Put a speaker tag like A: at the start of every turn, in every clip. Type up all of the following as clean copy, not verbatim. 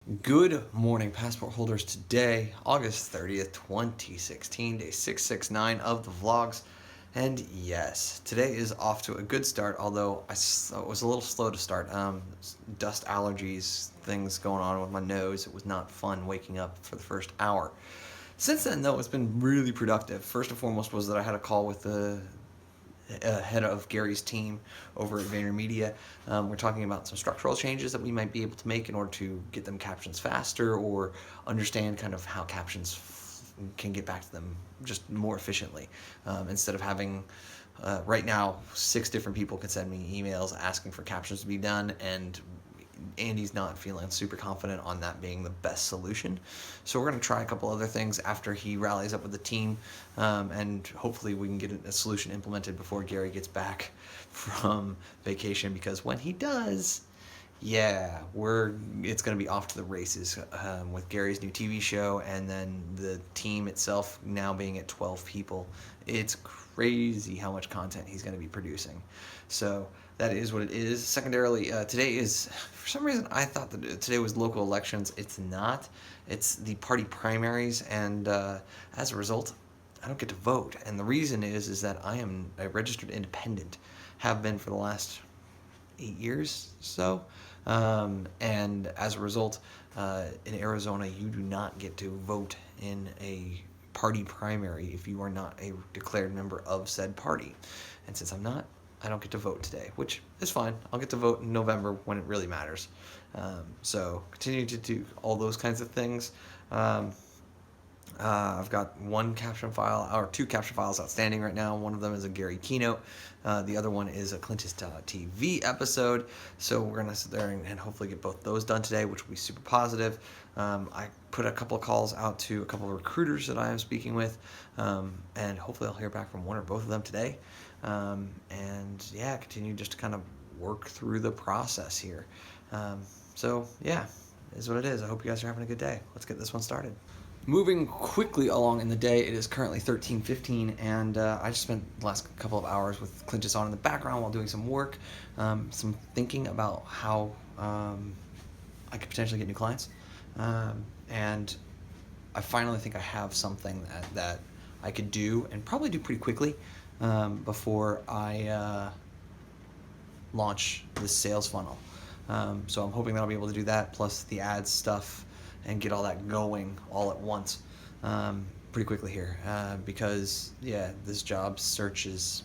A: Good morning, passport holders. Today, August 30th, 2016, day 669 of the vlogs. And yes, today is off to a good start, although I was a little slow to start. Dust allergies, things going on with my nose. It was not fun waking up for the first hour. Since then, though, it's been really productive. First and foremost was that I had a call with the head of Gary's team over at VaynerMedia. We're talking about some structural changes that we might be able to make in order to get them captions faster or understand kind of how captions can get back to them just more efficiently. Instead of having right now 6 different people can send me emails asking for captions to be done, and Andy's not feeling super confident on that being the best solution. So we're going to try a couple other things after he rallies up with the team, and hopefully we can get a solution implemented before Gary gets back from vacation, because when he does, yeah, it's going to be off to the races with Gary's new TV show, and then the team itself now being at 12 people. It's crazy how much content he's going to be producing. So that is what it is. Secondarily, today is, for some reason, I thought that today was local elections. It's not. It's the party primaries, and as a result, I don't get to vote. And the reason is that I am a registered independent, have been for the last 8 years so. And as a result, in Arizona, you do not get to vote in a party primary if you are not a declared member of said party. And since I'm not, I don't get to vote today, which is fine. I'll get to vote in November when it really matters. So continue to do all those kinds of things. I've got one caption file, or 2 caption files outstanding right now. One of them is a Gary keynote. The other one is a Clintus.tv episode. So we're going to sit there and hopefully get both those done today, which will be super positive. I put a couple of calls out to a couple of recruiters that I am speaking with, and hopefully I'll hear back from one or both of them today. And yeah, continue just to kind of work through the process here. So yeah, it is what it is. I hope you guys are having a good day. Let's get this one started. Moving quickly along in the day, it is currently 13:15, and I just spent the last couple of hours with Clintus on in the background while doing some work, some thinking about how I could potentially get new clients, and I finally think I have something that I could do, and probably do pretty quickly, before I launch this sales funnel. So I'm hoping that I'll be able to do that, plus the ads stuff, and get all that going all at once pretty quickly here, because yeah, this job search is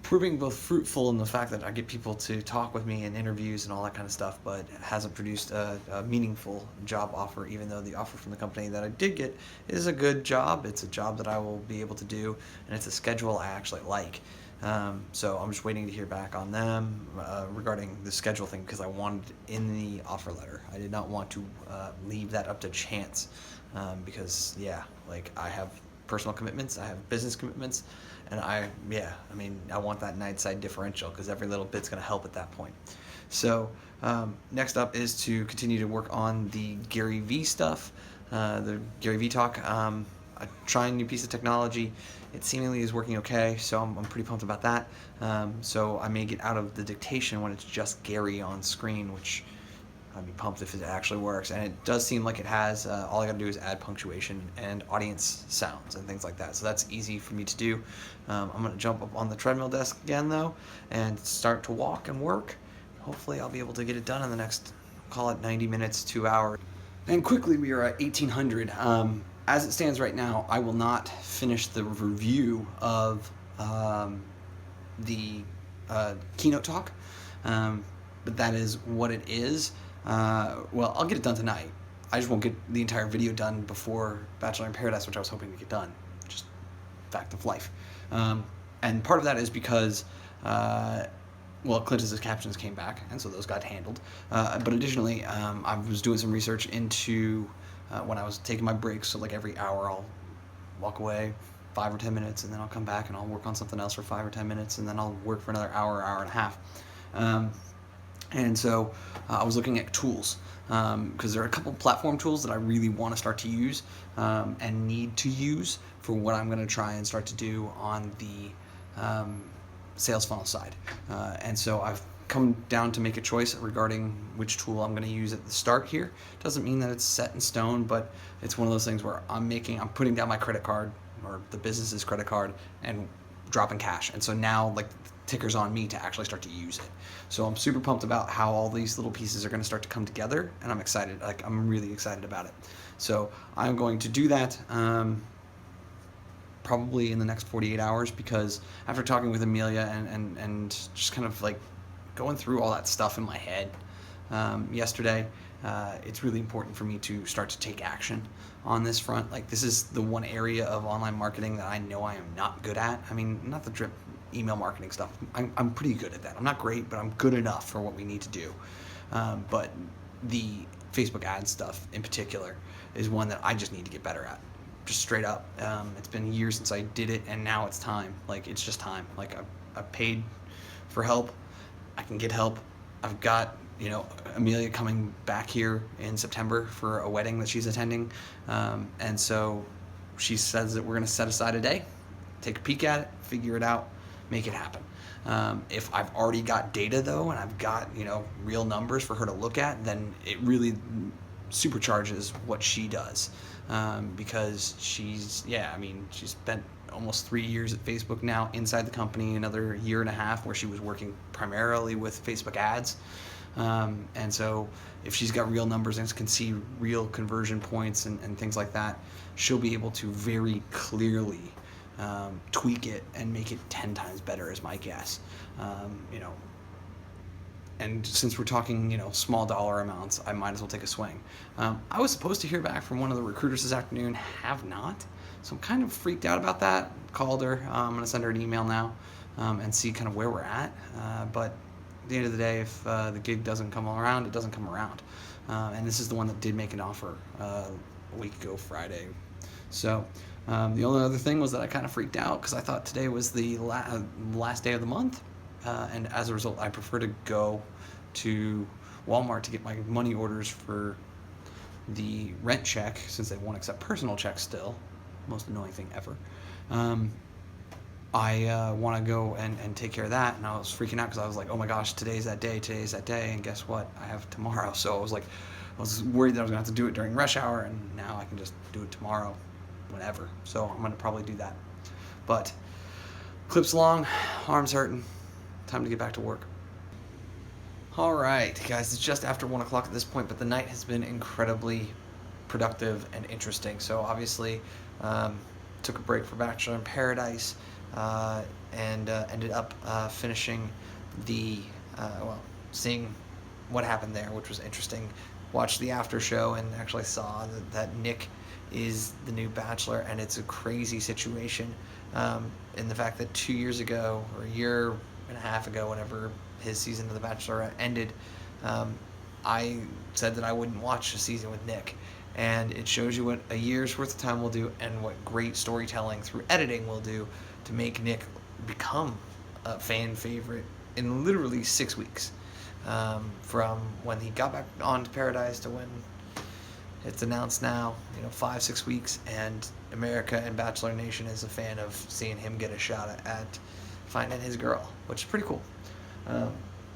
A: proving both fruitful in the fact that I get people to talk with me in interviews and all that kind of stuff, but hasn't produced a meaningful job offer, even though the offer from the company that I did get is a good job. It's a job that I will be able to do, and it's a schedule I actually like. So I'm just waiting to hear back on them regarding the schedule thing, because I wanted it in the offer letter. I did not want to leave that up to chance, because yeah, like, I have personal commitments, I have business commitments, and I want that night side differential, because every little bit's going to help at that point. So next up is to continue to work on the Gary V stuff, the Gary V talk. Trying a new piece of technology. It seemingly is working okay, so I'm pretty pumped about that. So I may get out of the dictation when it's just Gary on screen, which I'd be pumped if it actually works. And it does seem like it has. All I gotta do is add punctuation and audience sounds and things like that. So that's easy for me to do. I'm gonna jump up on the treadmill desk again though, and start to walk and work. Hopefully I'll be able to get it done in the next, call it 90 minutes, 2 hours. And quickly, we are at 1800. As it stands right now, I will not finish the review of the keynote talk, but that is what it is. Well, I'll get it done tonight. I just won't get the entire video done before Bachelor in Paradise, which I was hoping to get done. Just fact of life. And part of that is because Clintus's captions came back, and so those got handled. But additionally, I was doing some research into when I was taking my breaks. So like every hour, I'll walk away 5 or 10 minutes, and then I'll come back and I'll work on something else for 5 or 10 minutes, and then I'll work for another hour, hour and a half. And so I was looking at tools, because there are a couple platform tools that I really want to start to use and need to use for what I'm going to try and start to do on the sales funnel side. And so I've come down to make a choice regarding which tool I'm going to use at the start here. Doesn't mean that it's set in stone, but it's one of those things where I'm putting down my credit card or the business's credit card and dropping cash. And so now like the ticker's on me to actually start to use it. So I'm super pumped about how all these little pieces are going to start to come together, and I'm excited. Like I'm really excited about it. So I'm going to do that. Probably in the next 48 hours, because after talking with Amelia and just kind of like going through all that stuff in my head yesterday, it's really important for me to start to take action on this front. Like this is the one area of online marketing that I know I am not good at. I mean, not the drip email marketing stuff. I'm pretty good at that. I'm not great, but I'm good enough for what we need to do. But the Facebook ads stuff in particular is one that I just need to get better at. Just straight up. It's been years since I did it, and now it's time. Like it's just time. Like I've paid for help. I can get help. I've got Amelia coming back here in September for a wedding that she's attending, and so she says that we're going to set aside a day, take a peek at it, figure it out, make it happen. If I've already got data though, and I've got real numbers for her to look at, then it really supercharges what she does, because she's spent almost 3 years at Facebook now inside the company, another year and a half where she was working primarily with Facebook ads, and so if she's got real numbers and can see real conversion points and things like that, she'll be able to very clearly tweak it and make it 10 times better, is my guess. And since we're talking, small dollar amounts, I might as well take a swing. I was supposed to hear back from one of the recruiters this afternoon, have not. So I'm kind of freaked out about that. Called her. I'm going to send her an email now and see kind of where we're at. But at the end of the day, if the gig doesn't come around, it doesn't come around. And this is the one that did make an offer a week ago Friday. So the only other thing was that I kind of freaked out because I thought today was the last day of the month. And as a result, I prefer to go to Walmart to get my money orders for the rent check, since they won't accept personal checks still. Most annoying thing ever. I want to go and take care of that, and I was freaking out because I was like, oh my gosh, today's that day, and guess what? I have tomorrow. So I was worried that I was going to have to do it during rush hour, and now I can just do it tomorrow, whenever. So I'm going to probably do that. But clip's long, arms hurting. Time to get back to work. All right, guys, it's just after 1 o'clock at this point, but the night has been incredibly productive and interesting. So obviously, took a break for Bachelor in Paradise, and ended up finishing seeing what happened there, which was interesting. Watched the after show and actually saw that Nick is the new Bachelor, and it's a crazy situation in the fact that 2 years ago, or a year and a half ago, whenever his season of The Bachelorette ended, I said that I wouldn't watch a season with Nick. And it shows you what a year's worth of time will do, and what great storytelling through editing will do to make Nick become a fan favorite in literally 6 weeks. From when he got back onto Paradise to when it's announced now, 5-6 weeks, and America and Bachelor Nation is a fan of seeing him get a shot at finding his girl, which is pretty cool.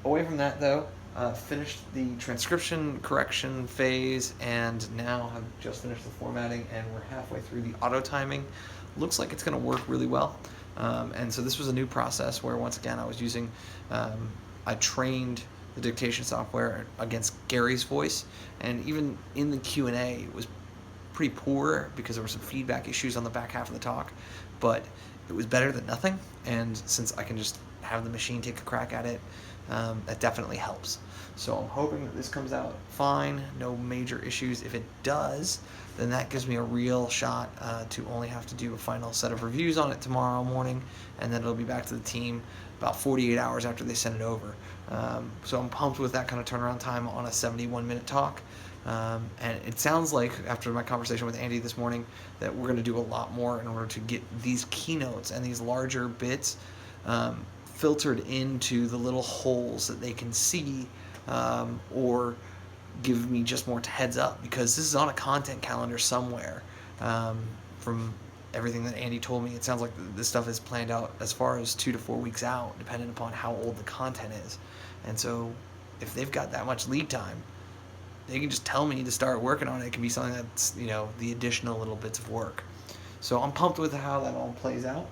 A: Away from that, though, finished the transcription correction phase, and now have just finished the formatting, and we're halfway through the auto timing. Looks like it's going to work really well. And so this was a new process where, once again, I was using, I trained the dictation software against Gary's voice, and even in the Q&A, it was pretty poor because there were some feedback issues on the back half of the talk, but it was better than nothing. And since I can just have the machine take a crack at it, that definitely helps. So I'm hoping that this comes out fine, no major issues. If it does, then that gives me a real shot to only have to do a final set of reviews on it tomorrow morning, and then it'll be back to the team about 48 hours after they send it over. So I'm pumped with that kind of turnaround time on a 71-minute talk. And it sounds like, after my conversation with Andy this morning, that we're going to do a lot more in order to get these keynotes and these larger bits filtered into the little holes that they can see, or give me just more heads up, because this is on a content calendar somewhere. From everything that Andy told me, it sounds like this stuff is planned out as far as 2 to 4 weeks out, depending upon how old the content is. And so if they've got that much lead time, they can just tell me to start working on it. It can be something that's, the additional little bits of work. So I'm pumped with how that all plays out.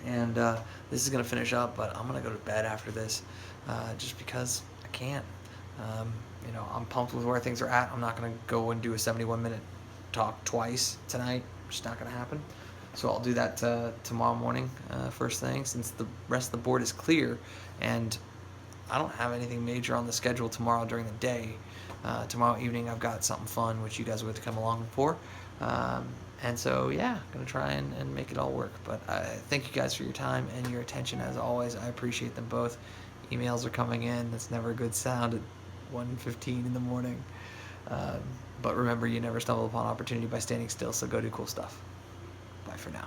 A: And this is going to finish up, but I'm going to go to bed after this just because I can't. I'm pumped with where things are at. I'm not going to go and do a 71-minute talk twice tonight. It's not going to happen. So I'll do that tomorrow morning, first thing, since the rest of the board is clear. And I don't have anything major on the schedule tomorrow during the day. Tomorrow evening I've got something fun, which you guys will have to come along for. And so, yeah, going to try and make it all work. But thank you guys for your time and your attention, as always. I appreciate them both. Emails are coming in. That's never a good sound at 1:15 in the morning. But remember, you never stumble upon opportunity by standing still, so go do cool stuff. Bye for now.